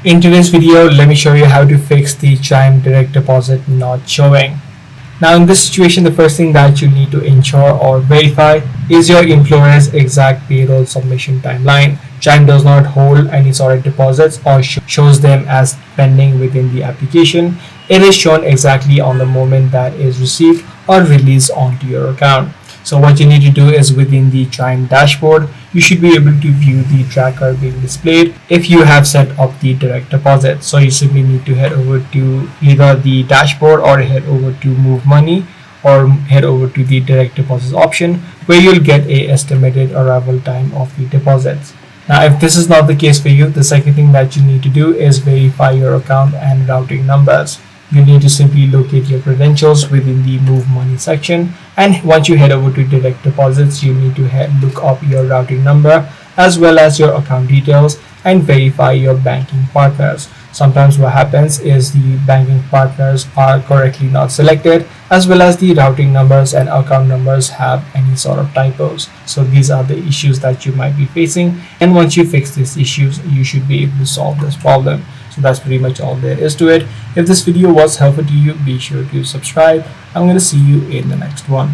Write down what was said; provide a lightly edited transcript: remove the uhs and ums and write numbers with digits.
In today's video, let me show you how to fix the Chime direct deposit not showing. Now in this situation, the first thing that you need to ensure or verify is your employer's exact payroll submission timeline. Chime does not hold any sort of deposits or shows them as pending within the application. It is shown exactly on the moment that is received or released onto your account. So what you need to do is within the Chime dashboard, you should be able to view the tracker being displayed if you have set up the direct deposit. So you simply need to head over to either the dashboard or head over to move money or head over to the direct deposit option where you'll get a estimated arrival time of the deposits. Now if this is not the case for you, the second thing that you need to do is verify your account and routing numbers. You need to simply locate your credentials within the move money section, and once you head over to direct deposits, you need to look up your routing number as well as your account details and verify your banking partners. Sometimes what happens is the banking partners are correctly not selected, as well as the routing numbers and account numbers have any sort of typos. So these are the issues that you might be facing, and once you fix these issues, you should be able to solve this problem. So that's pretty much all there is to it. If this video was helpful to you, be sure to subscribe. I'm going to see you in the next one.